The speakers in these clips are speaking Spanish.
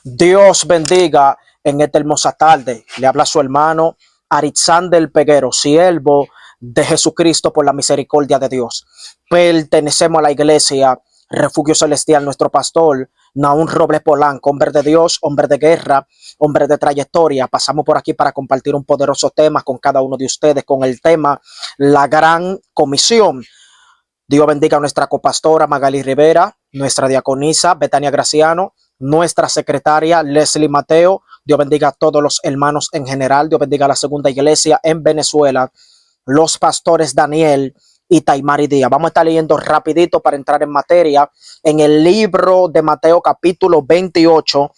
Dios bendiga en esta hermosa tarde. Le habla su hermano Aritzander Peguero, siervo de Jesucristo por la misericordia de Dios. Pertenecemos a la iglesia Refugio Celestial, nuestro pastor Nahum Robles Polanco, hombre de Dios, hombre de guerra, hombre de trayectoria. Pasamos por aquí para compartir un poderoso tema con cada uno de ustedes, con el tema La Gran Comisión. Dios bendiga a nuestra copastora Magali Rivera, nuestra diaconisa Betania Graciano, nuestra secretaria Leslie Mateo. Dios bendiga a todos los hermanos en general. Dios bendiga a la segunda iglesia en Venezuela, los pastores Daniel y Taimari Díaz. Vamos a estar leyendo rapidito para entrar en materia en el libro de Mateo capítulo 28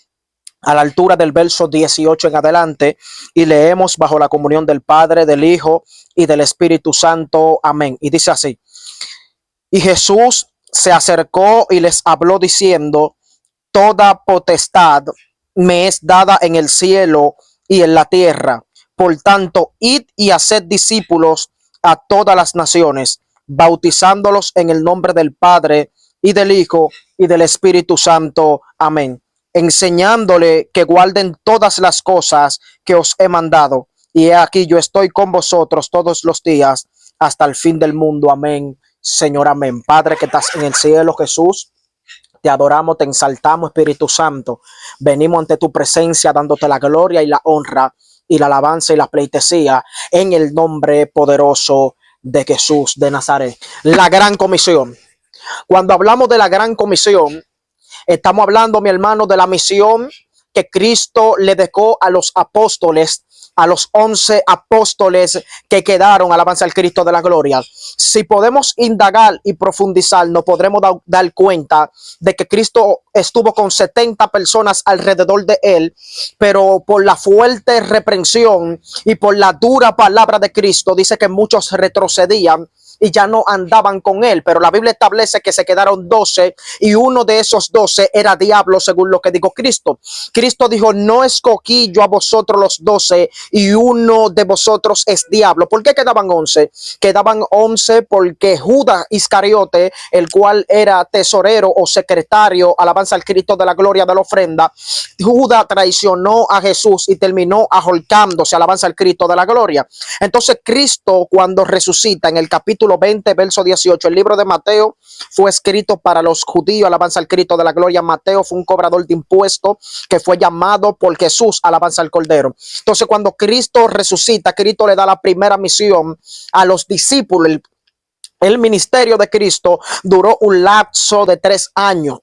a la altura del verso 18 en adelante, y leemos bajo la comunión del Padre, del Hijo y del Espíritu Santo. Amén. Y dice así: y Jesús se acercó y les habló diciendo: toda potestad me es dada en el cielo y en la tierra. Por tanto, id y haced discípulos a todas las naciones, bautizándolos en el nombre del Padre y del Hijo y del Espíritu Santo. Amén. Enseñándole que guarden todas las cosas que os he mandado. Y he aquí, yo estoy con vosotros todos los días hasta el fin del mundo. Amén. Señor, amén. Padre que estás en el cielo, Jesús, te adoramos, te exaltamos, Espíritu Santo. Venimos ante tu presencia dándote la gloria y la honra y la alabanza y la pleitesía en el nombre poderoso de Jesús de Nazaret. La gran comisión. Cuando hablamos de la gran comisión, estamos hablando, mi hermano, de la misión que Cristo le dejó a los apóstoles, a los 11 apóstoles que quedaron, alabanza al Cristo de la gloria. Si podemos indagar y profundizar, nos podremos dar cuenta de que Cristo estuvo con 70 personas alrededor de él, pero por la fuerte reprensión y por la dura palabra de Cristo, dice que muchos retrocedían y ya no andaban con él. Pero la Biblia establece que se quedaron 12, y uno de esos 12 era diablo, según lo que dijo Cristo. Cristo dijo: no escogí yo a vosotros los 12 y uno de vosotros es diablo. ¿Por qué quedaban 11? Quedaban 11 porque Judas Iscariote, el cual era tesorero o secretario, alabanza al Cristo de la gloria, de la ofrenda, Judas traicionó a Jesús y terminó ahorcándose, alabanza al Cristo de la gloria. Entonces Cristo, cuando resucita en el capítulo 20, verso 18, el libro de Mateo fue escrito para los judíos, alabanza al Cristo de la gloria. Mateo fue un cobrador de impuestos que fue llamado por Jesús, alabanza al Cordero. Entonces, cuando Cristo resucita, Cristo le da la primera misión a los discípulos. El ministerio de Cristo duró un lapso de 3 años.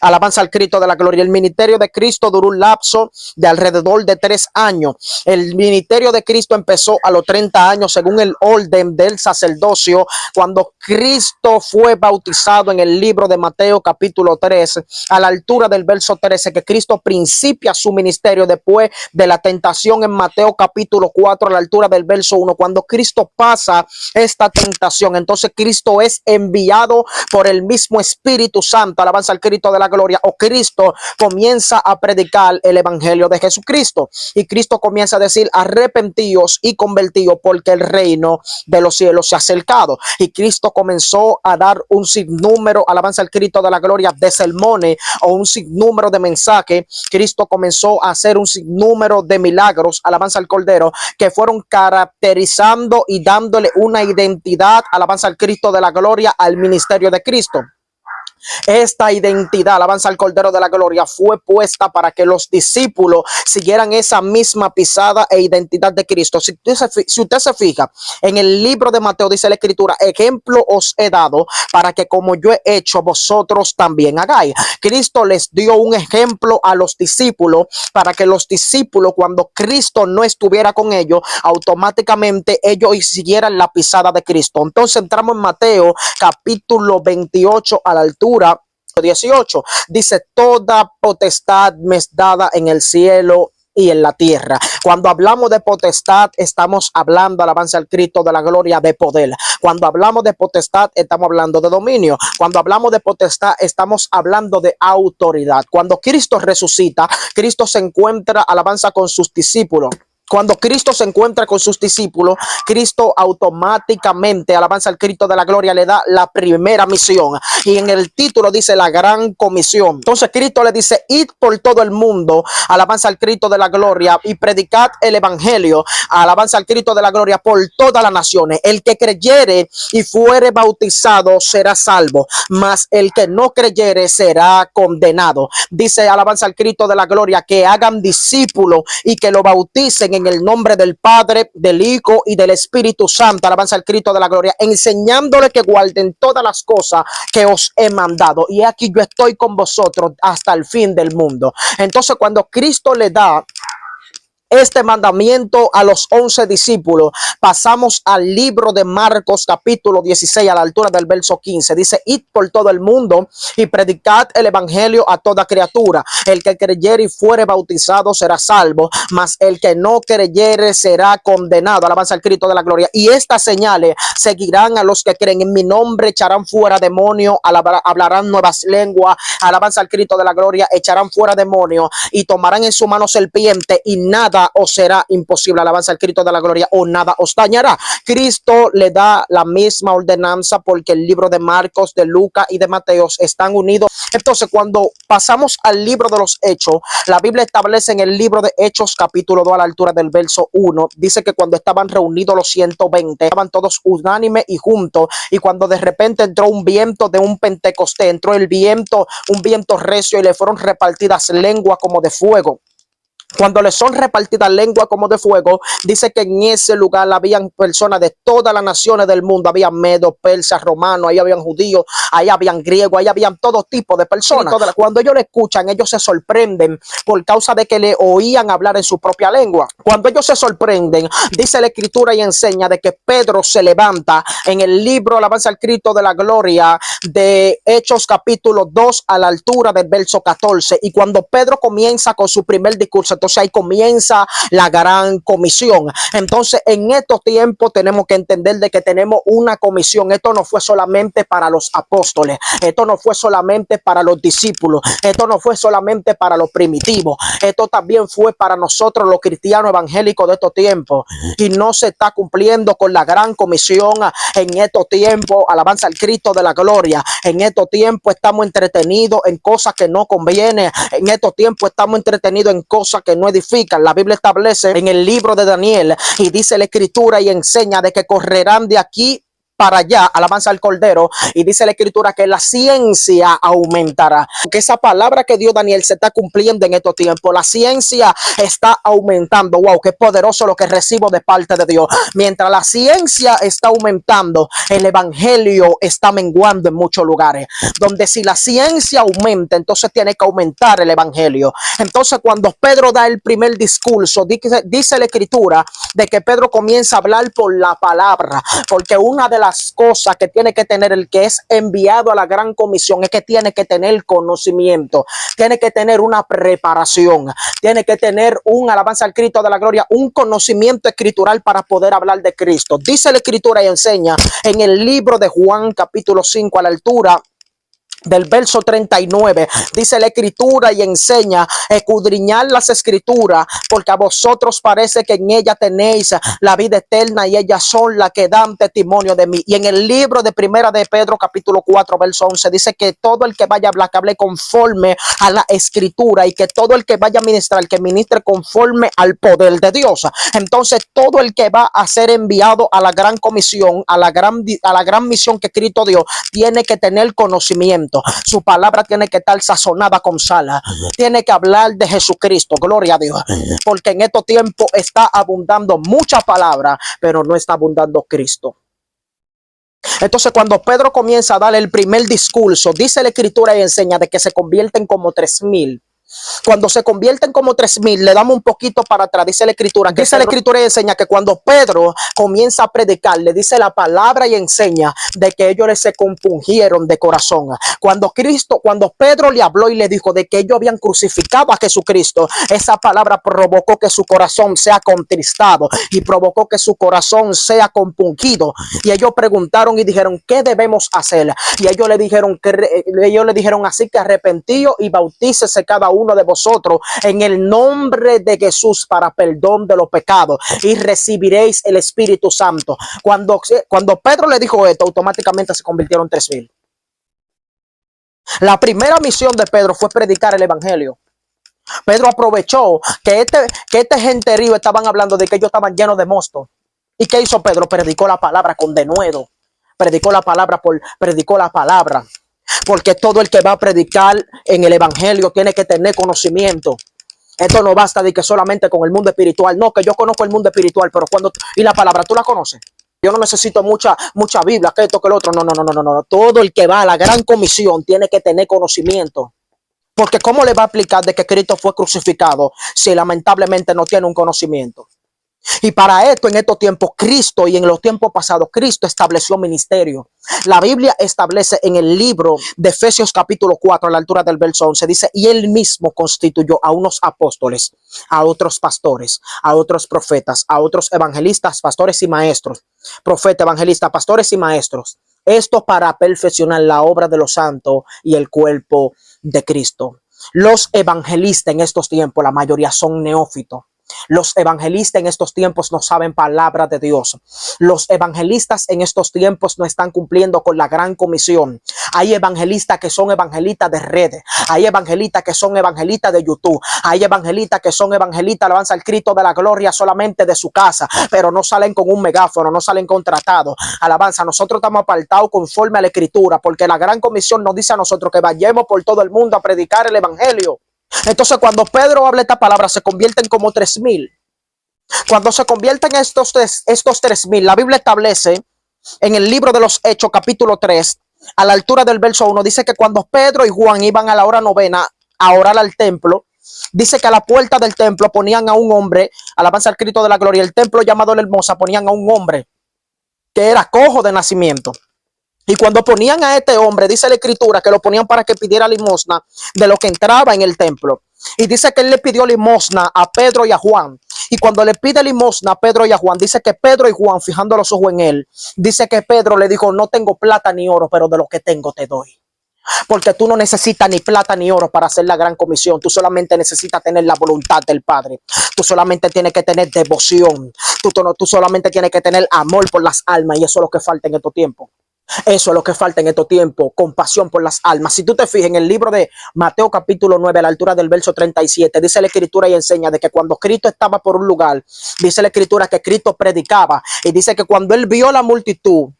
Alabanza al Cristo de la gloria. El ministerio de Cristo duró un lapso de alrededor de 3 años. El ministerio de Cristo empezó a los 30 años según el orden del sacerdocio, cuando Cristo fue bautizado en el libro de Mateo capítulo 3, a la altura del verso 13, que Cristo principia su ministerio después de la tentación en Mateo capítulo 4, a la altura del verso 1. Cuando Cristo pasa esta tentación, entonces Cristo es enviado por el mismo Espíritu Santo, alabanza al Cristo de la gloria, o Cristo comienza a predicar el evangelio de Jesucristo, y Cristo comienza a decir: arrepentíos y convertíos, porque el reino de los cielos se ha acercado. Y Cristo comenzó a dar un sinnúmero, alabanza al Cristo de la gloria, de sermones o un sinnúmero de mensajes. Cristo comenzó a hacer un sinnúmero de milagros, alabanza al Cordero, que fueron caracterizando y dándole una identidad, alabanza al Cristo de la gloria, al ministerio de Cristo. Esta identidad, alabanza al Cordero de la gloria, fue puesta para que los discípulos siguieran esa misma pisada e identidad de Cristo. Si usted se fija en el libro de Mateo, dice la escritura: ejemplo os he dado para que como yo he hecho, vosotros también hagáis. Cristo les dio un ejemplo a los discípulos para que los discípulos, cuando Cristo no estuviera con ellos, automáticamente ellos siguieran la pisada de Cristo. Entonces entramos en Mateo capítulo 28 a la altura 18, dice: toda potestad me es dada en el cielo y en la tierra. Cuando hablamos de potestad, estamos hablando, alabanza al Cristo de la gloria, de poder. Cuando hablamos de potestad, estamos hablando de dominio. Cuando hablamos de potestad, estamos hablando de autoridad. Cuando Cristo resucita, Cristo se encuentra, alabanza, con sus discípulos, Cuando Cristo se encuentra con sus discípulos, Cristo automáticamente, alabanza al Cristo de la gloria, le da la primera misión. Y en el título dice la gran comisión. Entonces Cristo le dice, id por todo el mundo, alabanza al Cristo de la gloria, y predicad el evangelio, alabanza al Cristo de la gloria, por todas las naciones. El que creyere y fuere bautizado será salvo, mas el que no creyere será condenado. Dice, alabanza al Cristo de la gloria, que hagan discípulos y que lo bauticen en el nombre del Padre, del Hijo y del Espíritu Santo, alabanza al Cristo de la gloria, enseñándole que guarden todas las cosas que os he mandado. Y aquí yo estoy con vosotros hasta el fin del mundo. Entonces, cuando Cristo le da este mandamiento a los 11 discípulos, pasamos al libro de Marcos capítulo 16 a la altura del verso 15. Dice, id por todo el mundo y predicad el evangelio a toda criatura. El que creyere y fuere bautizado será salvo, mas el que no creyere será condenado. Alabanza al Cristo de la gloria. Y estas señales seguirán a los que creen. En mi nombre echarán fuera demonios, hablarán nuevas lenguas. Alabanza al Cristo de la gloria. Echarán fuera demonios y tomarán en su mano serpiente, y nada os será imposible, alabanza al Cristo de la gloria, o nada os dañará. Cristo le da la misma ordenanza, porque el libro de Marcos, de Lucas y de Mateo están unidos. Entonces, cuando pasamos al libro de los Hechos, la Biblia establece en el libro de Hechos capítulo 2 a la altura del verso 1, dice que cuando estaban reunidos los 120, estaban todos unánimes y juntos, y cuando de repente entró un viento de un Pentecostés, entró el viento, un viento recio, y le fueron repartidas lenguas como de fuego. Cuando le son repartidas lenguas como de fuego, dice que en ese lugar habían personas de todas las naciones del mundo. Había medos, persas, romanos, ahí habían judíos, ahí habían griegos, ahí habían todo tipo de personas. Cuando ellos le escuchan, ellos se sorprenden por causa de que le oían hablar en su propia lengua. Cuando ellos se sorprenden, dice la escritura y enseña de que Pedro se levanta en el libro alabanza al Cristo de la gloria de Hechos capítulo 2 a la altura del verso 14. Y cuando Pedro comienza con su primer discurso, entonces ahí comienza la gran comisión. Entonces, en estos tiempos tenemos que entender de que tenemos una comisión. Esto no fue solamente para los apóstoles, esto no fue solamente para los discípulos, esto no fue solamente para los primitivos, esto también fue para nosotros los cristianos evangélicos de estos tiempos. Y no se está cumpliendo con la gran comisión en estos tiempos. Alabanza al Cristo de la gloria. En estos tiempos estamos entretenidos en cosas que no convienen. En estos tiempos estamos entretenidos en cosas que no edifican. La Biblia establece en el libro de Daniel, y dice la escritura y enseña de que correrán de aquí para allá, alabanza al Cordero, y dice la escritura que la ciencia aumentará. Que esa palabra que dio Daniel se está cumpliendo en estos tiempos. La ciencia está aumentando. Wow, qué poderoso lo que recibo de parte de Dios. Mientras la ciencia está aumentando, el evangelio está menguando en muchos lugares. Donde si la ciencia aumenta, entonces tiene que aumentar el evangelio. Entonces, cuando Pedro da el primer discurso, dice la escritura de que Pedro comienza a hablar por la palabra, porque una de las cosas que tiene que tener el que es enviado a la gran comisión es que tiene que tener conocimiento, tiene que tener una preparación, tiene que tener un alabanza al Cristo de la gloria, un conocimiento escritural para poder hablar de Cristo. Dice la escritura y enseña en el libro de Juan capítulo 5 a la altura del verso 39, dice la escritura y enseña, escudriñar las escrituras, porque a vosotros parece que en ella tenéis la vida eterna, y ellas son las que dan testimonio de mí. Y en el libro de Primera de Pedro capítulo 4 verso 11 dice que todo el que vaya a hablar, que hable conforme a la escritura, y que todo el que vaya a ministrar, que ministre conforme al poder de Dios. Entonces, todo el que va a ser enviado a la gran comisión, a la gran misión que Cristo dio, tiene que tener conocimiento. Su palabra tiene que estar sazonada con sal. Tiene que hablar de Jesucristo. Gloria a Dios. Porque en estos tiempos está abundando mucha palabra, pero no está abundando Cristo. Entonces, cuando Pedro comienza a dar el primer discurso, dice la escritura y enseña de que se convierten como 3,000. Cuando se convierten como 3,000, le damos un poquito para atrás. Dice la escritura, que dice la escritura y enseña que cuando Pedro comienza a predicar, le dice la palabra y enseña de que ellos se compungieron de corazón. Cuando Pedro le habló y le dijo de que ellos habían crucificado a Jesucristo, esa palabra provocó que su corazón sea contristado y provocó que su corazón sea compungido. Y ellos preguntaron y dijeron, ¿qué debemos hacer? Y ellos le dijeron así que arrepentidos y bautícese cada uno uno de vosotros en el nombre de Jesús para perdón de los pecados y recibiréis el Espíritu Santo. Cuando Pedro le dijo esto, automáticamente se convirtieron 3,000. La primera misión de Pedro fue predicar el evangelio. Pedro aprovechó que este genterío estaban hablando de que ellos estaban llenos de mosto. ¿Y qué hizo Pedro? Predicó la palabra con denuedo. Predicó la palabra. Porque todo el que va a predicar en el evangelio tiene que tener conocimiento. Esto no basta de que solamente con el mundo espiritual. No, que yo conozco el mundo espiritual, pero y la palabra, ¿tú la conoces? Yo no necesito mucha Biblia, que esto, que el otro. No. Todo el que va a la gran comisión tiene que tener conocimiento. Porque ¿cómo le va a explicar de que Cristo fue crucificado si lamentablemente no tiene un conocimiento? Y para esto, en estos tiempos, Cristo y en los tiempos pasados, Cristo estableció ministerio. La Biblia establece en el libro de Efesios capítulo 4, a la altura del verso 11, dice, y él mismo constituyó a unos apóstoles, a otros pastores, a otros profetas, a otros evangelistas, pastores y maestros, profetas, evangelistas, pastores y maestros. Esto para perfeccionar la obra de los santos y el cuerpo de Cristo. Los evangelistas en estos tiempos, la mayoría son neófitos. Los evangelistas en estos tiempos no saben palabra de Dios. Los evangelistas en estos tiempos no están cumpliendo con la gran comisión. Hay evangelistas que son evangelistas de redes. Hay evangelistas que son evangelistas de YouTube. Hay evangelistas que son evangelistas, alabanza al Cristo de la gloria, solamente de su casa, pero no salen con un megáfono, no salen contratados. Alabanza, nosotros estamos apartados conforme a la Escritura, porque la gran comisión nos dice a nosotros que vayamos por todo el mundo a predicar el evangelio. Entonces, cuando Pedro habla esta palabra, se convierten como 3,000. Cuando se convierten estos 3,000, la Biblia establece en el libro de los Hechos, capítulo 3, a la altura del verso 1, dice que cuando Pedro y Juan iban a la hora novena a orar al templo, dice que a la puerta del templo ponían a un hombre, alabanza al Cristo de la gloria, el templo llamado La Hermosa, ponían a un hombre que era cojo de nacimiento. Y cuando ponían a este hombre, dice la Escritura que lo ponían para que pidiera limosna de lo que entraba en el templo. Y dice que él le pidió limosna a Pedro y a Juan. Y cuando le pide limosna a Pedro y a Juan, dice que Pedro y Juan, fijando los ojos en él, dice que Pedro le dijo, no tengo plata ni oro, pero de lo que tengo te doy. Porque tú no necesitas ni plata ni oro para hacer la gran comisión. Tú solamente necesitas tener la voluntad del Padre. Tú solamente tienes que tener devoción. Tú solamente tienes que tener amor por las almas. Y eso es lo que falta en estos tiempos. Eso es lo que falta en estos tiempos, compasión por las almas. Si tú te fijas en el libro de Mateo capítulo 9, a la altura del verso 37, dice la Escritura y enseña de que cuando Cristo estaba por un lugar, dice la Escritura que Cristo predicaba y dice que cuando él vio la multitud,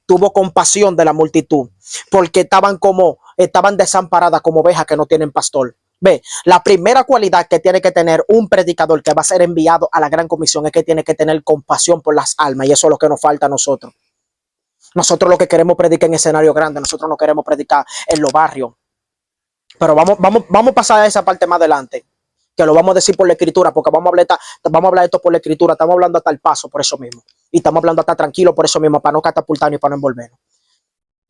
tuvo compasión de la multitud, porque estaban desamparadas como ovejas que no tienen pastor. Ve, la primera cualidad que tiene que tener un predicador que va a ser enviado a la gran comisión es que tiene que tener compasión por las almas, y eso es lo que nos falta a nosotros. Nosotros lo que queremos predicar en escenario grande, nosotros no queremos predicar en los barrios. Pero vamos a pasar a esa parte más adelante, que lo vamos a decir por la Escritura, porque vamos a hablar esto por la Escritura, estamos hablando hasta el paso por eso mismo. Y estamos hablando hasta tranquilo por eso mismo, para no catapultarnos y para no envolvernos.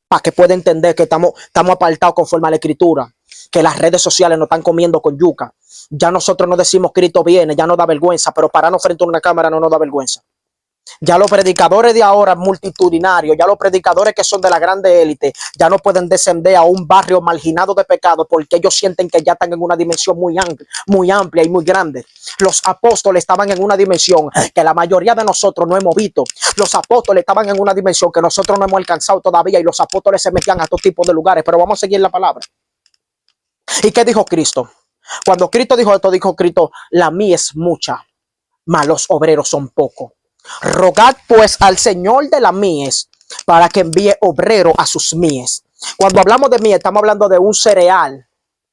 Para que pueda entender que estamos apartados conforme a la Escritura, que las redes sociales nos están comiendo con yuca. Ya nosotros no decimos Cristo viene, ya nos da vergüenza, pero pararnos frente a una cámara no nos da vergüenza. Ya los predicadores de ahora multitudinarios, ya los predicadores que son de la grande élite, ya no pueden descender a un barrio marginado de pecado porque ellos sienten que ya están en una dimensión muy amplia y muy grande. Los apóstoles estaban en una dimensión que la mayoría de nosotros no hemos visto. Los apóstoles estaban en una dimensión que nosotros no hemos alcanzado todavía y los apóstoles se metían a estos tipos de lugares. Pero vamos a seguir la palabra. ¿Y qué dijo Cristo? Cuando Cristo dijo esto, dijo Cristo, la mies es mucha, mas los obreros son pocos. Rogad pues al Señor de la mies para que envíe obrero a sus mies. Cuando hablamos de mies, estamos hablando de un cereal.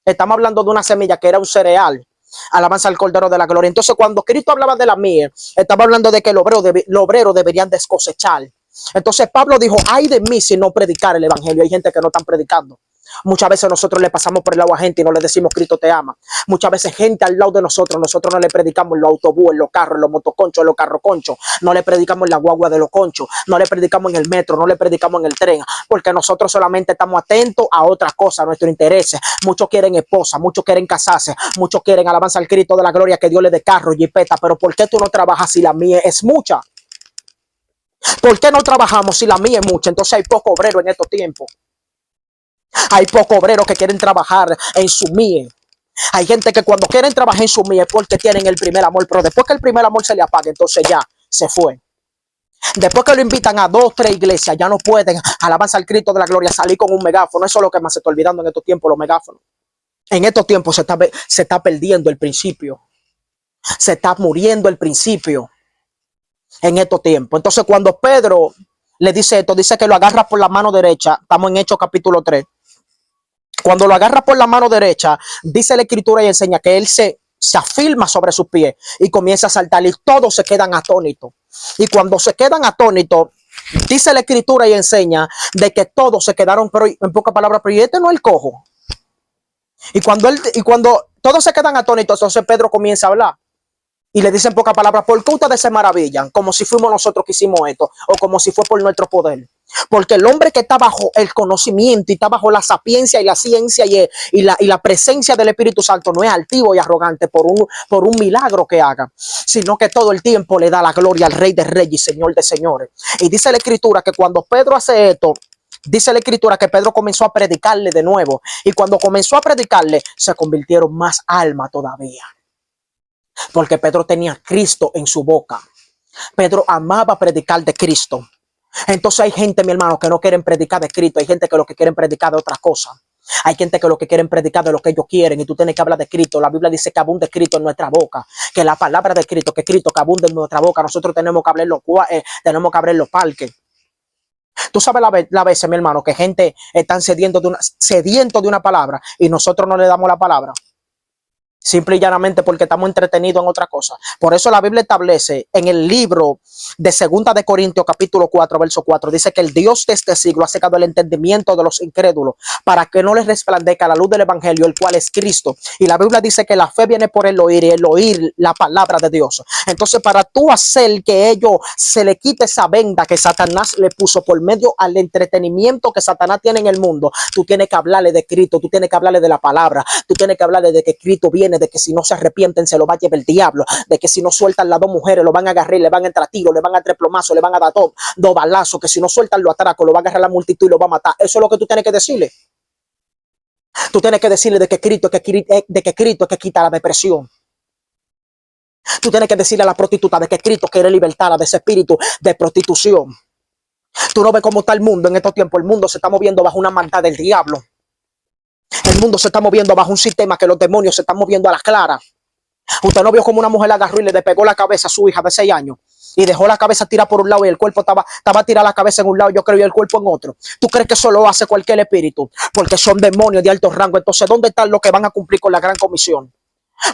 Estamos hablando de una semilla que era un cereal. Alabanza al Cordero de la Gloria. Entonces, cuando Cristo hablaba de la mies, estaba hablando de que los obreros deberían descosechar. Entonces, Pablo dijo, ay de mí si no predicar el evangelio. Hay gente que no están predicando. Muchas veces nosotros le pasamos por el lado a gente y no le decimos Cristo te ama. Muchas veces gente al lado de nosotros no le predicamos en los autobús, en los carros, en los motoconchos, en los carroconchos. No le predicamos en la guagua de los conchos. No le predicamos en el metro, no le predicamos en el tren. Porque nosotros solamente estamos atentos a otras cosas, a nuestros intereses. Muchos quieren esposa, muchos quieren casarse, muchos quieren alabanza al Cristo de la gloria que Dios le dé carro, jipeta. Pero ¿por qué tú no trabajas si la mía es mucha? ¿Por qué no trabajamos si la mía es mucha? Entonces hay poco obrero en estos tiempos. Hay pocos obreros que quieren trabajar en su mies. Hay gente que cuando quieren trabajar en su mía es porque tienen el primer amor, pero después que el primer amor se le apaga, entonces ya se fue. Después que lo invitan a 2, 3 iglesias, ya no pueden, alabanza al Cristo de la gloria, salir con un megáfono. Eso es lo que más se está olvidando en estos tiempos, los megáfonos. En estos tiempos se está perdiendo el principio. Se está muriendo el principio en estos tiempos. Entonces cuando Pedro le dice esto, dice que lo agarra por la mano derecha. Estamos en Hechos capítulo 3. Cuando lo agarra por la mano derecha, dice la escritura y enseña que él se afirma sobre sus pies y comienza a saltar y todos se quedan atónitos. Y cuando se quedan atónitos, dice la escritura y enseña de que todos se quedaron, pero en pocas palabras, pero ¿y este no es el cojo? Y cuando todos se quedan atónitos, entonces Pedro comienza a hablar. Y le dicen pocas palabras, ¿por qué ustedes se maravillan? Como si fuimos nosotros que hicimos esto, o como si fue por nuestro poder. Porque el hombre que está bajo el conocimiento y está bajo la sapiencia y la ciencia y la presencia del Espíritu Santo no es altivo y arrogante por un milagro que haga, sino que todo el tiempo le da la gloria al Rey de Reyes y Señor de Señores. Y dice la Escritura que cuando Pedro hace esto, dice la Escritura que Pedro comenzó a predicarle de nuevo. Y cuando comenzó a predicarle, se convirtieron más almas todavía. Porque Pedro tenía Cristo en su boca. Pedro amaba predicar de Cristo. Entonces hay gente, mi hermano, que no quieren predicar de Cristo. Hay gente que lo que quieren predicar de otra cosa. Hay gente que lo que quieren predicar de lo que ellos quieren. Y tú tienes que hablar de Cristo. La Biblia dice que abunde Cristo en nuestra boca. Que la palabra de Cristo, que Cristo que abunde en nuestra boca. Nosotros tenemos que abrir los parques. Tú sabes la veces, mi hermano, que gente están sediento de una palabra y nosotros no le damos la palabra. Simple y llanamente porque estamos entretenidos en otra cosa. Por eso la Biblia establece en el libro de 2 Corintios capítulo 4, verso 4, dice que el Dios de este siglo ha secado el entendimiento de los incrédulos para que no les resplandezca la luz del evangelio, el cual es Cristo. Y la Biblia dice que la fe viene por el oír y el oír la palabra de Dios. Entonces, para tú hacer que ellos se le quite esa venda que Satanás le puso por medio al entretenimiento que Satanás tiene en el mundo, tú tienes que hablarle de Cristo, tú tienes que hablarle de la palabra, tú tienes que hablarle de que Cristo viene, de que si no se arrepienten se lo va a llevar el diablo, de que si no sueltan las 2 mujeres lo van a agarrar, le van a entrar tiros, le van a entrar plomazos, le van a dar dos balazos, que si no sueltan los atracos lo va a agarrar la multitud y lo va a matar. Eso es lo que tú tienes que decirle. Tú tienes que decirle de que Cristo es que quita la depresión. Tú tienes que decirle a la prostituta de que Cristo quiere libertarla de ese espíritu de prostitución. Tú no ves cómo está el mundo en estos tiempos. El mundo se está moviendo bajo una maldad del diablo. El mundo se está moviendo bajo un sistema que los demonios se están moviendo a la clara. Usted no vio como una mujer agarró y le despegó la cabeza a su hija de 6 años y dejó la cabeza tirada por un lado y el cuerpo estaba tirada la cabeza en un lado, yo creo, y el cuerpo en otro. ¿Tú crees que eso lo hace cualquier espíritu? Porque son demonios de alto rango. Entonces, ¿dónde están los que van a cumplir con la gran comisión?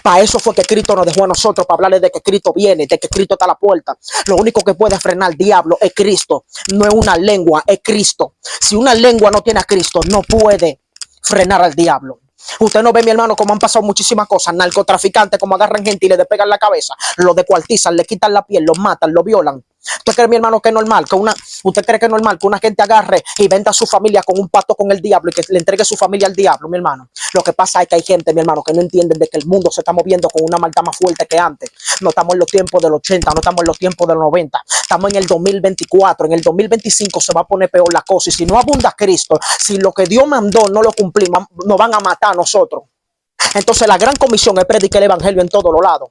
Para eso fue que Cristo nos dejó a nosotros, para hablarles de que Cristo viene, de que Cristo está a la puerta. Lo único que puede frenar al diablo es Cristo. No es una lengua, es Cristo. Si una lengua no tiene a Cristo, no puede frenar al diablo. Usted no ve, mi hermano, cómo han pasado muchísimas cosas. Narcotraficantes, como agarran gente y le despegan la cabeza, lo descuartizan, le quitan la piel, lo matan, lo violan. ¿Usted cree, mi hermano, que es normal usted cree que es normal que una gente agarre y venda a su familia con un pacto con el diablo y que le entregue su familia al diablo, mi hermano? Lo que pasa es que hay gente, mi hermano, que no entienden de que el mundo se está moviendo con una maldad más fuerte que antes. No estamos en los tiempos del 80, no estamos en los tiempos de los 90. Estamos en el 2024. En el 2025 se va a poner peor la cosa. Y si no abunda Cristo, si lo que Dios mandó no lo cumplimos, nos van a matar a nosotros. Entonces la gran comisión es predicar el evangelio en todos los lados.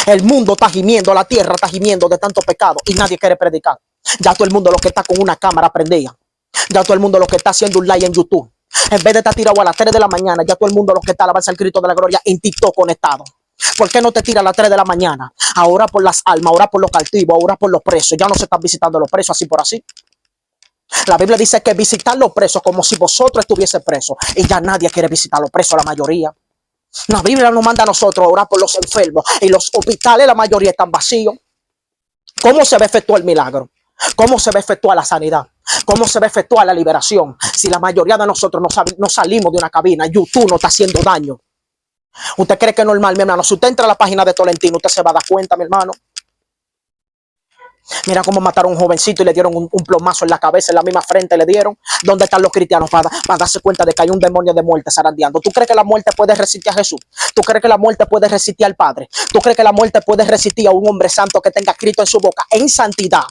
El mundo está gimiendo, la tierra está gimiendo de tanto pecado y nadie quiere predicar. Ya todo el mundo lo que está con una cámara prendida. Ya todo el mundo lo que está haciendo un live en YouTube. En vez de estar tirado a las 3 de la mañana, ya todo el mundo lo que está alabanza al Cristo de la gloria en TikTok conectado. ¿Por qué no te tira a las 3 de la mañana? Ahora por las almas, ahora por los cautivos, ahora por los presos. Ya no se están visitando los presos así por así. La Biblia dice que visitar los presos como si vosotros estuviese presos. Y ya nadie quiere visitar los presos, la mayoría. La Biblia nos manda a nosotros a orar por los enfermos y los hospitales la mayoría están vacíos. ¿Cómo se va a efectuar el milagro? ¿Cómo se va a efectuar la sanidad? ¿Cómo se va a efectuar la liberación? Si la mayoría de nosotros no salimos de una cabina, YouTube nos está haciendo daño. ¿Usted cree que es normal, mi hermano? Si usted entra a la página de Tolentino, usted se va a dar cuenta, mi hermano. Mira cómo mataron a un jovencito y le dieron un plomazo en la cabeza, en la misma frente le dieron. ¿Dónde están los cristianos para darse cuenta de que hay un demonio de muerte zarandeando? ¿Tú crees que la muerte puede resistir a Jesús? ¿Tú crees que la muerte puede resistir al Padre? ¿Tú crees que la muerte puede resistir a un hombre santo que tenga Cristo en su boca en santidad?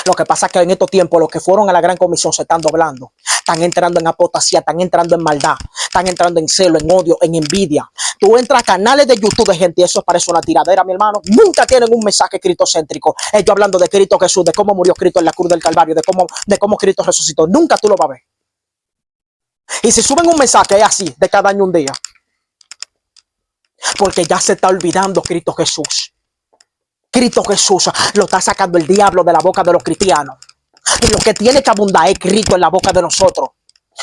Lo que pasa es que en estos tiempos los que fueron a la gran comisión se están doblando, están entrando en apostasía, están entrando en maldad, están entrando en celo, en odio, en envidia. Tú entras a canales de YouTube de gente y eso parece una tiradera, mi hermano. Nunca tienen un mensaje cristocéntrico. Ellos hablando de Cristo Jesús, de cómo murió Cristo en la cruz del Calvario, de cómo Cristo resucitó. Nunca tú lo vas a ver. Y si suben un mensaje es así, de cada año un día. Porque ya se está olvidando Cristo Jesús. Cristo Jesús lo está sacando el diablo de la boca de los cristianos. Y lo que tiene que abundar es Cristo en la boca de nosotros.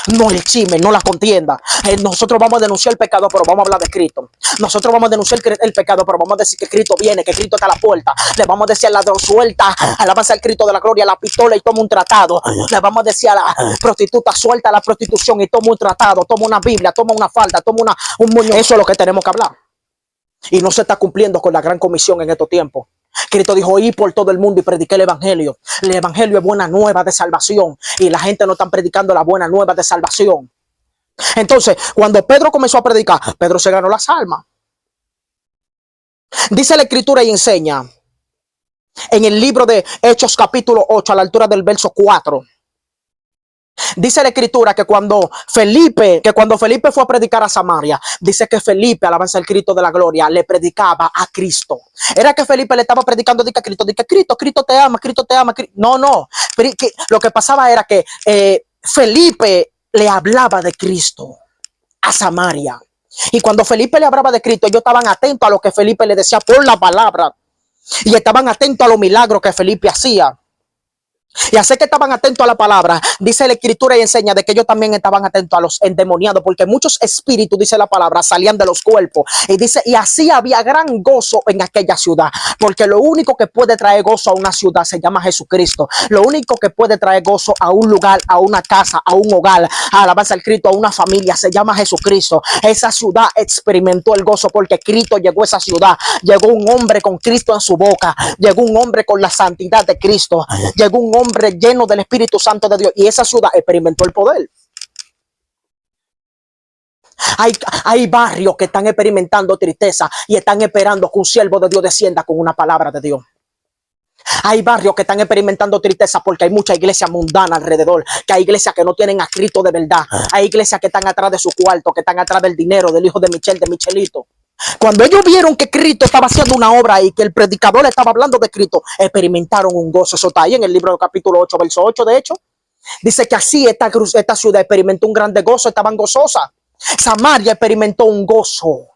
No el chisme, no la contienda. Nosotros vamos a denunciar el pecado, pero vamos a hablar de Cristo. Nosotros vamos a denunciar el pecado, pero vamos a decir que Cristo viene, que Cristo está a la puerta. Le vamos a decir al ladrón, suelta, alabanza al Cristo de la gloria, la pistola y toma un tratado. Le vamos a decir a la prostituta, suelta la prostitución y toma un tratado, toma una Biblia, toma una falda, toma un moño. Eso es lo que tenemos que hablar. Y no se está cumpliendo con la gran comisión en estos tiempos. Cristo dijo, ir por todo el mundo y prediqué el evangelio. El evangelio es buena nueva de salvación. Y la gente no está predicando la buena nueva de salvación. Entonces, cuando Pedro comenzó a predicar, Pedro se ganó las almas. Dice la escritura y enseña en el libro de Hechos capítulo 8 a la altura del verso 4. Dice la escritura que cuando Felipe fue a predicar a Samaria, dice que Felipe, alabanza al Cristo de la gloria, le predicaba a Cristo. Era que Felipe le estaba predicando a Cristo, dice Cristo te ama, Cristo te ama. No. Lo que pasaba era que Felipe le hablaba de Cristo a Samaria. Y cuando Felipe le hablaba de Cristo, ellos estaban atentos a lo que Felipe le decía por la palabra. Y estaban atentos a los milagros que Felipe hacía. Y así que estaban atentos a la palabra, dice la escritura y enseña de que ellos también estaban atentos a los endemoniados, porque muchos espíritus, dice la palabra, salían de los cuerpos. Y dice, y así había gran gozo en aquella ciudad, porque lo único que puede traer gozo a una ciudad se llama Jesucristo. Lo único que puede traer gozo a un lugar, a una casa, a un hogar, a alabanza al Cristo, a una familia, se llama Jesucristo. Esa ciudad experimentó el gozo porque Cristo llegó a esa ciudad. Llegó un hombre con Cristo en su boca, llegó un hombre con la santidad de Cristo, llegó un hombre lleno del Espíritu Santo de Dios y esa ciudad experimentó el poder. Hay barrios que están experimentando tristeza y están esperando que un siervo de Dios descienda con una palabra de Dios. Hay barrios que están experimentando tristeza porque hay mucha iglesia mundana alrededor, que hay iglesias que no tienen a Cristo de verdad, hay iglesias que están atrás de su cuarto, que están atrás del dinero, del hijo de Michelle, de Michelito. Cuando ellos vieron que Cristo estaba haciendo una obra y que el predicador estaba hablando de Cristo, experimentaron un gozo. Eso está ahí en el libro del capítulo 8, verso 8, de hecho. Dice que así esta ciudad experimentó un grande gozo, estaban gozosas. Samaria experimentó un gozo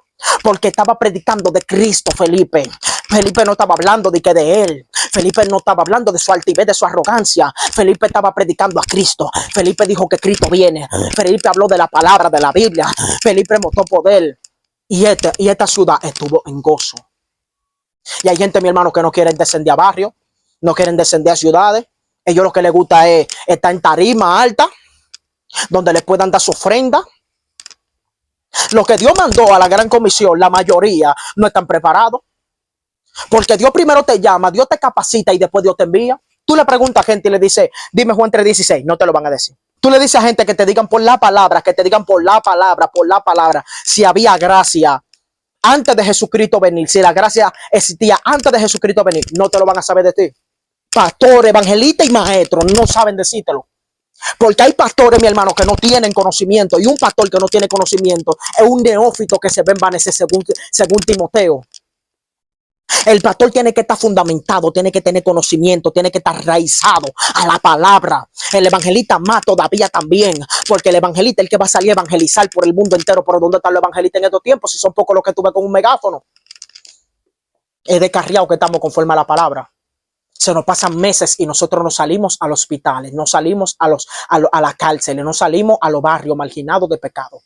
porque estaba predicando de Cristo Felipe. Felipe no estaba hablando de él. Felipe no estaba hablando de su altivez, de su arrogancia. Felipe estaba predicando a Cristo. Felipe dijo que Cristo viene. Felipe habló de la palabra, de la Biblia. Felipe mostró poder. Y esta ciudad estuvo en gozo. Y hay gente, mi hermano, que no quieren descender a barrios, no quieren descender a ciudades. Ellos lo que les gusta es estar en tarima alta, donde les puedan dar su ofrenda. Lo que Dios mandó a la gran comisión, la mayoría no están preparados. Porque Dios primero te llama, Dios te capacita y después Dios te envía. Tú le preguntas a gente y le dices, dime Juan 3:16, no te lo van a decir. Tú le dices a gente que te digan por la palabra, si había gracia antes de Jesucristo venir, si la gracia existía antes de Jesucristo venir, no te lo van a saber de ti. Pastor, evangelista y maestro no saben decírtelo. Porque hay pastores, mi hermano, que no tienen conocimiento, y un pastor que no tiene conocimiento es un neófito que se va a envanecer según Timoteo. El pastor tiene que estar fundamentado, tiene que tener conocimiento, tiene que estar raizado a la palabra. El evangelista más todavía también, porque el evangelista es el que va a salir a evangelizar por el mundo entero. ¿Por dónde están los evangelistas en estos tiempos? Si son pocos los que tuve con un megáfono. Es descarriado que estamos conforme a la palabra. Se nos pasan meses y nosotros no salimos a los hospitales, no salimos a las cárceles, no salimos a los barrios marginados de pecado.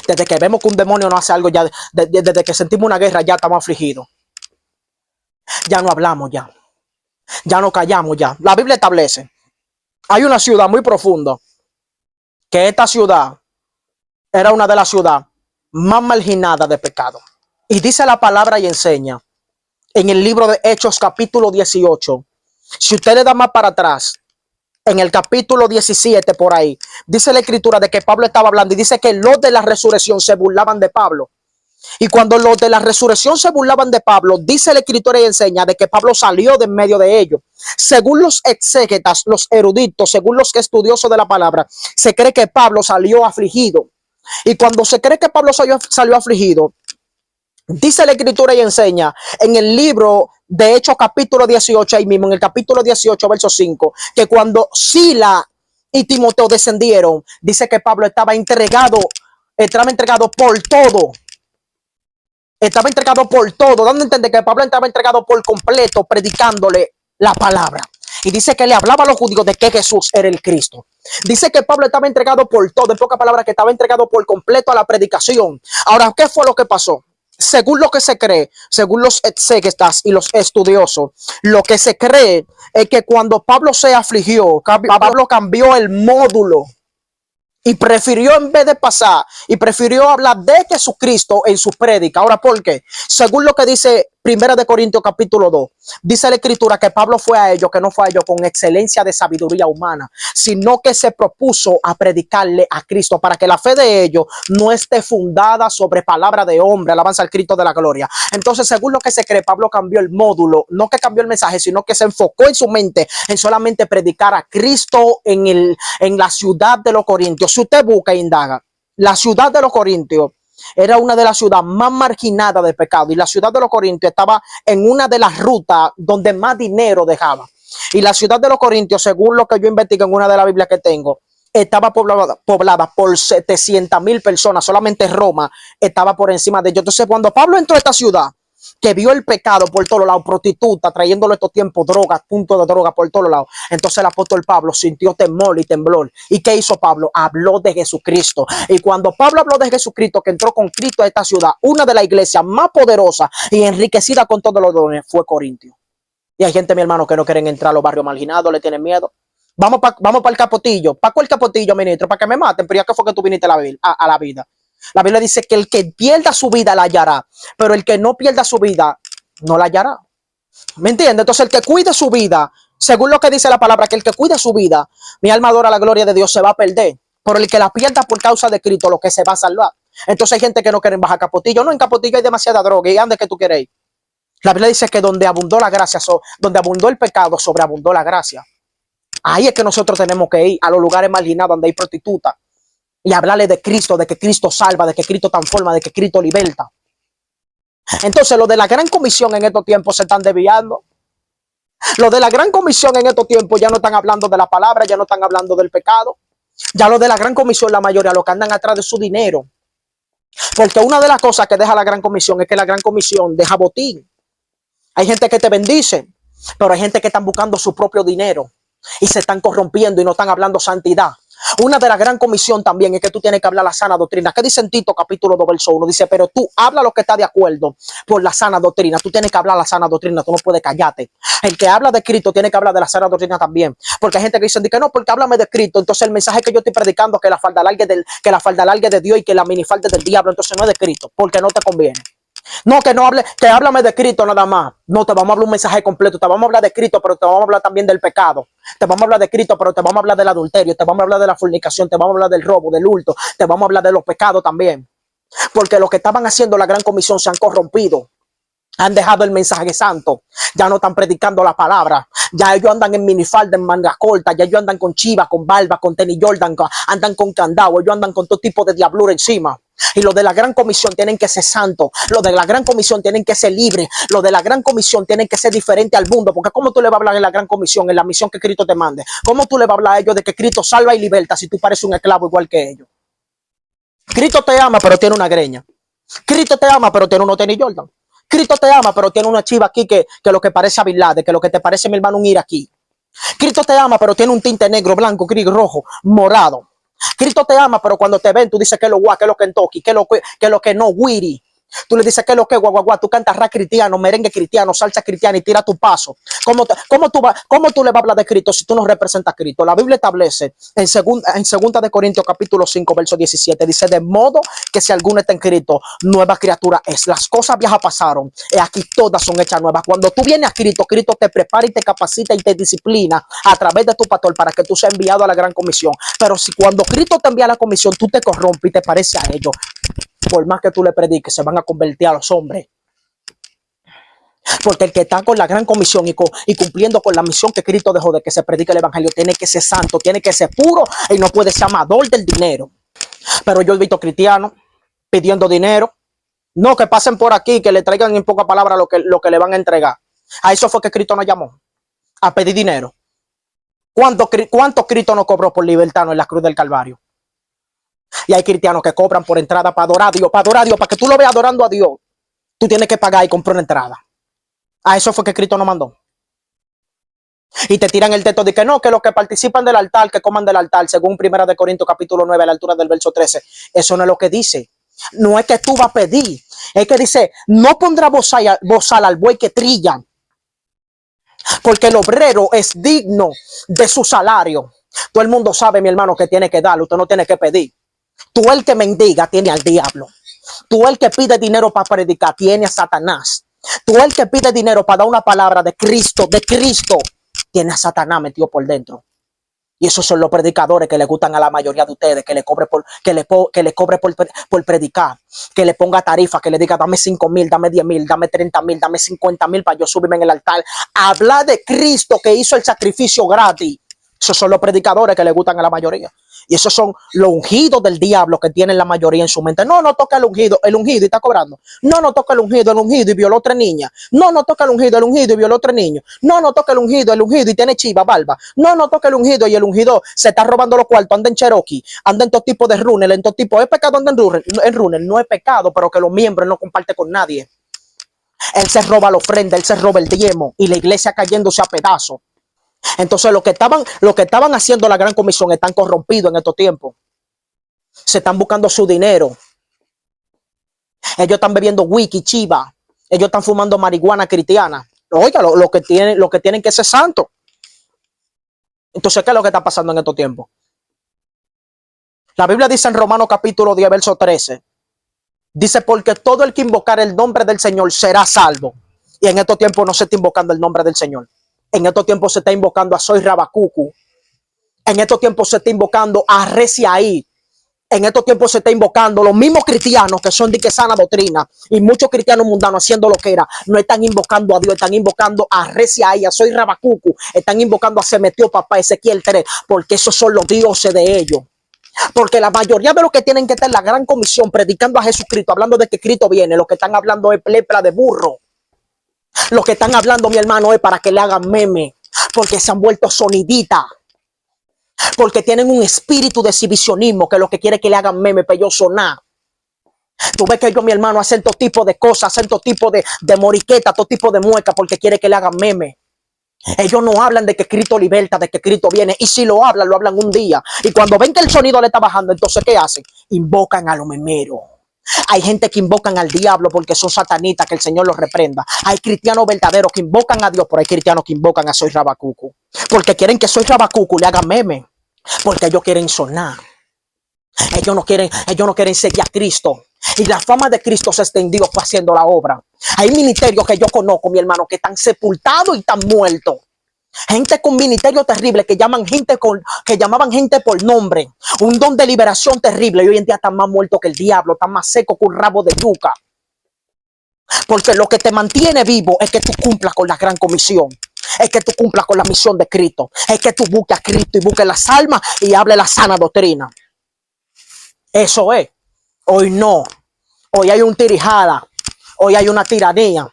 Desde que vemos que un demonio no hace algo, ya desde que sentimos una guerra, ya estamos afligidos. Ya no hablamos, ya no callamos, ya. La Biblia establece, hay una ciudad muy profunda, que esta ciudad era una de las ciudades más marginadas de pecado. Y dice la palabra y enseña en el libro de Hechos capítulo 18, si usted le da más para atrás, en el capítulo 17 por ahí, dice la escritura de que Pablo estaba hablando y dice que los de la resurrección se burlaban de Pablo. Y cuando los de la resurrección se burlaban de Pablo, dice la escritura y enseña de que Pablo salió de en medio de ellos. Según los exégetas, los eruditos, según los estudiosos de la palabra, se cree que Pablo salió afligido. Y cuando se cree que Pablo salió afligido, dice la escritura y enseña en el libro de Hechos capítulo 18, ahí mismo en el capítulo 18, verso 5, que cuando Sila y Timoteo descendieron, dice que Pablo estaba entregado por todo. Estaba entregado por todo, dando a entender que Pablo estaba entregado por completo, predicándole la palabra. Y dice que le hablaba a los judíos de que Jesús era el Cristo. Dice que Pablo estaba entregado por todo, en pocas palabras, que estaba entregado por completo a la predicación. Ahora, ¿qué fue lo que pasó? Según lo que se cree, según los exégetas y los estudiosos, lo que se cree es que cuando Pablo se afligió, Pablo cambió el módulo. Y prefirió, en vez de pasar, y prefirió hablar de Jesucristo en su prédica. Ahora, ¿por qué? Según lo que dice 1 Corintios capítulo 2, dice la escritura que Pablo fue a ellos, que no fue a ellos con excelencia de sabiduría humana, sino que se propuso a predicarle a Cristo para que la fe de ellos no esté fundada sobre palabra de hombre. Alabanza al Cristo de la gloria. Entonces, según lo que se cree, Pablo cambió el módulo, no que cambió el mensaje, sino que se enfocó en su mente en solamente predicar a Cristo en la ciudad de los Corintios. Si usted busca e indaga, la ciudad de los Corintios era una de las ciudades más marginadas de pecado, y la ciudad de los Corintios estaba en una de las rutas donde más dinero dejaba. Y la ciudad de los Corintios, según lo que yo investigo en una de las Biblias que tengo, estaba poblada por 700,000 personas. Solamente Roma estaba por encima de ellos. Entonces, cuando Pablo entró a esta ciudad, que vio el pecado por todos lados, prostituta, trayéndole estos tiempos drogas, puntos de droga por todos lados, entonces el apóstol Pablo sintió temor y temblor. ¿Y qué hizo Pablo? Habló de Jesucristo. Y cuando Pablo habló de Jesucristo, que entró con Cristo a esta ciudad, una de las iglesias más poderosas y enriquecida con todos los dones fue Corintio. Y hay gente, mi hermano, que no quieren entrar a los barrios marginados, le tienen miedo. Vamos para el Capotillo. ¿Para cuál Capotillo, ministro? ¿Para que me maten? Pero ya que fue que tú viniste a la vida. La Biblia dice que el que pierda su vida la hallará, pero el que no pierda su vida no la hallará. ¿Me entiendes? Entonces, el que cuide su vida, según lo que dice la palabra, que el que cuide su vida, mi alma adora la gloria de Dios, se va a perder. Pero el que la pierda por causa de Cristo, lo que se va a salvar. Entonces, hay gente que no quiere bajar a Capotillo. No, en Capotillo hay demasiada droga. ¿Y ande que tú quieres ir? La Biblia dice que donde abundó la gracia, donde abundó el pecado, sobreabundó la gracia. Ahí es que nosotros tenemos que ir, a los lugares marginados donde hay prostitutas, y hablarle de Cristo, de que Cristo salva, de que Cristo transforma, de que Cristo liberta. Entonces, los de la gran comisión en estos tiempos se están desviando. Los de la gran comisión en estos tiempos ya no están hablando de la palabra, ya no están hablando del pecado. Ya los de la gran comisión, la mayoría, los que andan atrás de su dinero. Porque una de las cosas que deja la gran comisión es que la gran comisión deja botín. Hay gente que te bendice, pero hay gente que están buscando su propio dinero y se están corrompiendo y no están hablando santidad. Una de la gran comisión también es que tú tienes que hablar la sana doctrina. ¿Qué dice en Tito capítulo 2 verso 1? Dice, pero tú habla lo que está de acuerdo por la sana doctrina. Tú tienes que hablar la sana doctrina, tú no puedes callarte. El que habla de Cristo tiene que hablar de la sana doctrina también. Porque hay gente que dice que no, porque háblame de Cristo. Entonces el mensaje que yo estoy predicando es que la falda larga es de Dios y que la minifalda es del diablo. Entonces no es de Cristo, porque no te conviene. No, que no hable, que háblame de Cristo nada más. No, te vamos a hablar un mensaje completo. Te vamos a hablar de Cristo, pero te vamos a hablar también del pecado. Te vamos a hablar de Cristo, pero te vamos a hablar del adulterio. Te vamos a hablar de la fornicación. Te vamos a hablar del robo, del hurto. Te vamos a hablar de los pecados también. Porque los que estaban haciendo la gran comisión se han corrompido. Han dejado el mensaje santo. Ya no están predicando la palabra. Ya ellos andan en minifalda, en manga corta. Ya ellos andan con chiva, con barba, con tenis Jordan. Andan con candado. Ellos andan con todo tipo de diablura encima. Y los de la gran comisión tienen que ser santos. Los de la gran comisión tienen que ser libres. Los de la gran comisión tienen que ser diferentes al mundo. Porque ¿cómo tú le vas a hablar en la gran comisión, en la misión que Cristo te mande? ¿Cómo tú le vas a hablar a ellos de que Cristo salva y liberta si tú pareces un esclavo igual que ellos? Cristo te ama, pero tiene una greña. Cristo te ama, pero tiene unos tenis Jordan. Cristo te ama, pero tiene una chiva aquí que lo que parece a Bin Laden, que lo que te parece, mi hermano, un iraquí. Cristo te ama, pero tiene un tinte negro, blanco, gris, rojo, morado. Cristo te ama, pero cuando te ven, tú dices que es lo guay, que es lo Kentucky, que es lo que no, Wiri. Tú le dices que es lo que es guagua, tú cantas rap cristiano, merengue cristiano, salsa cristiana y tira tu paso. ¿Cómo tú le vas a hablar de Cristo si tú no representas a Cristo? La Biblia establece en segunda de Corintios capítulo 5, verso 17, dice, de modo que si alguno está en Cristo, nueva criatura es. Las cosas viejas pasaron y aquí todas son hechas nuevas. Cuando tú vienes a Cristo, Cristo te prepara y te capacita y te disciplina a través de tu pastor para que tú seas enviado a la gran comisión. Pero si cuando Cristo te envía a la comisión, tú te corrompes y te pareces a ellos. por más que tú le prediques, se van a convertir a los hombres. Porque el que está con la gran comisión y cumpliendo con la misión que Cristo dejó de que se predique el evangelio, tiene que ser santo, tiene que ser puro y no puede ser amador del dinero. Pero yo he visto cristianos pidiendo dinero. No, que pasen por aquí, que le traigan en pocas palabras lo que le van a entregar. A eso fue que Cristo nos llamó, a pedir dinero. ¿Cuánto Cristo nos cobró por libertarnos en la cruz del Calvario? Y hay cristianos que cobran por entrada para adorar a Dios, para que tú lo veas adorando a Dios. Tú tienes que pagar y comprar una entrada. A eso fue que Cristo nos mandó. Y te tiran el texto de que no, que los que participan del altar, que coman del altar, según 1 de Corintios capítulo 9, a la altura del verso 13. Eso no es lo que dice. No es que tú vas a pedir. Es que dice, no pondrá bozal al buey que trilla, porque el obrero es digno de su salario. Todo el mundo sabe, mi hermano, que tiene que darlo. Usted no tiene que pedir. Tú el que mendiga tiene al diablo. Tú el que pide dinero para predicar tiene a Satanás. Tú el que pide dinero para dar una palabra de Cristo, tiene a Satanás metido por dentro. Y esos son los predicadores que le gustan a la mayoría de ustedes, que le cobre por predicar, que le ponga tarifa, que le diga dame 5,000, dame 10,000, dame 30,000, dame 50,000 para yo subirme en el altar. Hablar de Cristo que hizo el sacrificio gratis. Esos son los predicadores que le gustan a la mayoría. Y esos son los ungidos del diablo que tienen la mayoría en su mente. No, no toca el ungido y está cobrando. No, no toca el ungido y violó 3 niñas. No, no toca el ungido y violó 3 niños. No, no toca el ungido y tiene chiva, barba. No, no toca el ungido y el ungido se está robando los cuartos, anda en Cherokee, anda en todo tipo de runner, en todo tipo. ¿Es pecado andar en runner? No es pecado, pero que los miembros no comparte con nadie. Él se roba la ofrenda, él se roba el diezmo y la iglesia cayéndose a pedazos. Entonces los que estaban haciendo la gran comisión están corrompidos en estos tiempos. Se están buscando su dinero. Ellos están bebiendo whisky, chiva. Ellos están fumando marihuana cristiana. Oiga, lo que tienen que ser santos. Entonces, ¿qué es lo que está pasando en estos tiempos? La Biblia dice en Romanos capítulo 10, verso 13. Dice, porque todo el que invocar el nombre del Señor será salvo. Y en estos tiempos no se está invocando el nombre del Señor. En estos tiempos se está invocando a Soy Rabacucu. En estos tiempos se está invocando a Reciaí. En estos tiempos se está invocando los mismos cristianos que son de que sana doctrina. Y muchos cristianos mundanos haciendo lo que era. No están invocando a Dios, están invocando a Reciaí, a Soy Rabacucu. Están invocando a Se Metió Papá Ezequiel 3. Porque esos son los dioses de ellos. Porque la mayoría de los que tienen que estar en la gran comisión predicando a Jesucristo, hablando de que Cristo viene, lo que están hablando es lepra de burro. Lo que están hablando, mi hermano, es para que le hagan meme, porque se han vuelto soniditas, porque tienen un espíritu de exhibicionismo que lo que quiere es que le hagan meme para yo sonar. Tú ves que ellos, mi hermano, hacen todo tipo de cosas, hacen todo tipo de moriqueta, todo tipo de muecas, porque quiere que le hagan meme. Ellos no hablan de que Cristo liberta, de que Cristo viene, y si lo hablan un día. Y cuando ven que el sonido le está bajando, entonces ¿qué hacen? Invocan a los memeros. Hay gente que invocan al diablo porque son satanistas, que el Señor los reprenda. Hay cristianos verdaderos que invocan a Dios, pero hay cristianos que invocan a Soy Rabacucu. Porque quieren que Soy Rabacucu le haga meme. Porque ellos quieren sonar. Ellos no quieren seguir a Cristo. Y la fama de Cristo se extendió fue haciendo la obra. Hay ministerios que yo conozco, mi hermano, que están sepultados y están muertos. Gente con ministerio terrible que llamaban gente por nombre. Un don de liberación terrible. Y hoy en día están más muertos que el diablo. Están más secos que un rabo de yuca. Porque lo que te mantiene vivo es que tú cumplas con la gran comisión. Es que tú cumplas con la misión de Cristo. Es que tú busques a Cristo y busques las almas y hable la sana doctrina. Eso es. Hoy no. Hoy hay un tirijada. Hoy hay una tiranía.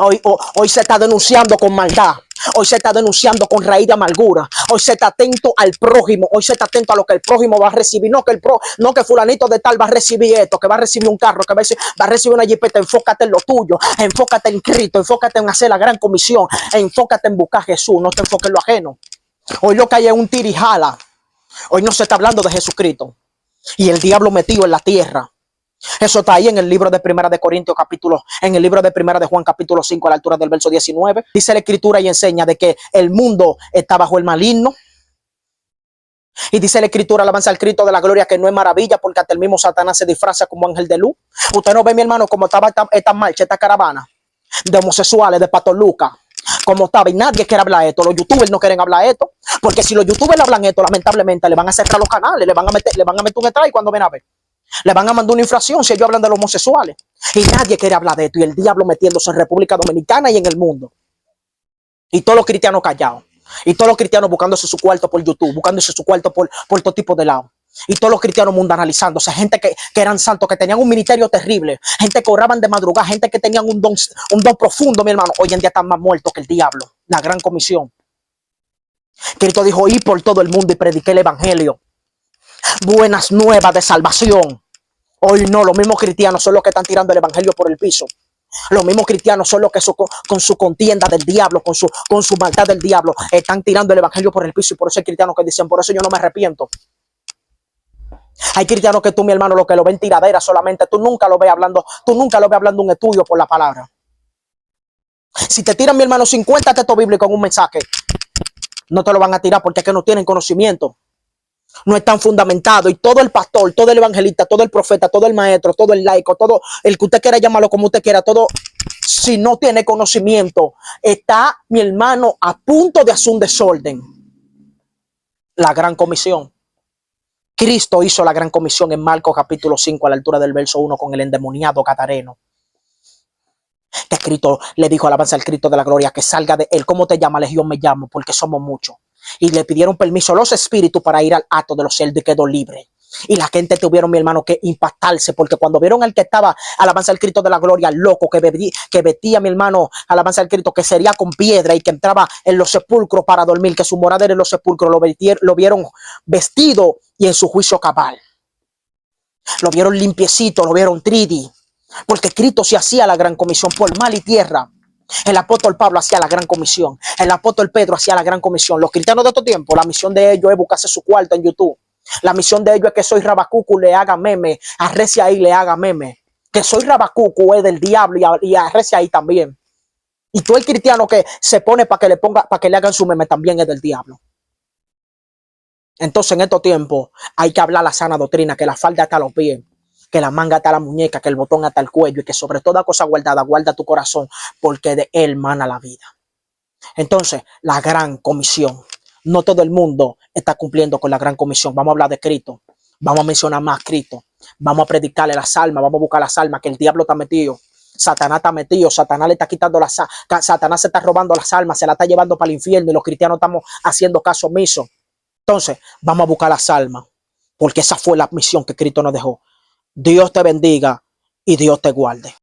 Hoy se está denunciando con maldad. Hoy se está denunciando con raíz de amargura. Hoy se está atento al prójimo. Hoy se está atento a lo que el prójimo va a recibir. No que fulanito de tal va a recibir esto, que va a recibir un carro, que va a recibir una jipeta. Enfócate en lo tuyo. Enfócate en Cristo. Enfócate en hacer la gran comisión. Enfócate en buscar a Jesús. No te enfoques en lo ajeno. Hoy lo que hay es un tirijala. Hoy no se está hablando de Jesucristo. Y el diablo metido en la tierra. Eso está ahí en el libro de Primera de Corintios en el libro de Primera de Juan capítulo 5 a la altura del verso 19. Dice la escritura y enseña de que el mundo está bajo el maligno. Y dice la escritura, alabanza al Cristo de la gloria, que no es maravilla porque hasta el mismo Satanás se disfraza como ángel de luz. Usted no ve, mi hermano, cómo estaba esta marcha, esta caravana de homosexuales, de patolucas, como estaba, y nadie quiere hablar esto. Los youtubers no quieren hablar esto, porque si los youtubers hablan esto, lamentablemente le van a cerrar los canales, le van a meter un strike cuando ven a ver. Le van a mandar una infracción si ellos hablan de los homosexuales. Y nadie quiere hablar de esto. Y el diablo metiéndose en República Dominicana y en el mundo. Y todos los cristianos callados. Y todos los cristianos buscándose su cuarto por YouTube, buscándose su cuarto por todo tipo de lado. Y todos los cristianos mundanalizándose, gente que eran santos, que tenían un ministerio terrible, gente que oraban de madrugada, gente que tenían un don profundo, mi hermano. Hoy en día están más muertos que el diablo. La gran comisión. Cristo dijo, ir por todo el mundo y prediqué el evangelio. Buenas nuevas de salvación. Hoy no, los mismos cristianos son los que están tirando el evangelio por el piso. Los mismos cristianos son los que con su contienda del diablo, con su maldad del diablo, están tirando el evangelio por el piso. Y por eso hay cristianos que dicen, por eso yo no me arrepiento. Hay cristianos que tú, mi hermano, lo que lo ven tiradera solamente, tú nunca lo ves hablando un estudio por la palabra. Si te tiran, mi hermano, 50 textos bíblicos en un mensaje, no te lo van a tirar porque es que no tienen conocimiento. No están fundamentados. Y todo el pastor, todo el evangelista, todo el profeta, todo el maestro, todo el laico, todo el que usted quiera llamarlo como usted quiera, todo, si no tiene conocimiento, está, mi hermano, a punto de hacer un desorden. La gran comisión. Cristo hizo la gran comisión en Marcos capítulo 5 a la altura del verso 1 con el endemoniado Gadareno. Que Cristo le dijo, alabanza al Cristo de la gloria, que salga de él. ¿Cómo te llama, Legión? Me llamo, porque somos muchos. Y le pidieron permiso a los espíritus para ir al acto de los cerdos y quedó libre. Y la gente tuvieron, mi hermano, que impactarse, porque cuando vieron al que estaba, alabanza al Cristo de la gloria, loco, que vestía, mi hermano, alabanza al Cristo, que sería con piedra y que entraba en los sepulcros para dormir, que su morada era en los sepulcros, lo vieron vestido y en su juicio cabal. Lo vieron limpiecito, lo vieron 3D, porque Cristo se hacía la gran comisión por mar y tierra. El apóstol Pablo hacía la gran comisión. El apóstol Pedro hacía la gran comisión. Los cristianos de estos tiempos, la misión de ellos es buscarse su cuarto en YouTube. La misión de ellos es que Soy Rabacucu le haga meme, a Recia ahí le haga meme. Que Soy Rabacucu es del diablo y a Recia ahí también. Y todo el cristiano que se pone para que le hagan su meme también es del diablo. Entonces en estos tiempos hay que hablar la sana doctrina, que la falda está a los pies, que la manga hasta la muñeca, que el botón hasta el cuello y que sobre toda cosa guardada guarda tu corazón, porque de él mana la vida. Entonces, la gran comisión. No todo el mundo está cumpliendo con la gran comisión. Vamos a hablar de Cristo. Vamos a mencionar más a Cristo. Vamos a predicarle las almas. Vamos a buscar las almas, que el diablo está metido. Satanás está metido. Satanás le está quitando Satanás se está robando las almas. Se la está llevando para el infierno y los cristianos estamos haciendo caso omiso. Entonces, vamos a buscar las almas, porque esa fue la misión que Cristo nos dejó. Dios te bendiga y Dios te guarde.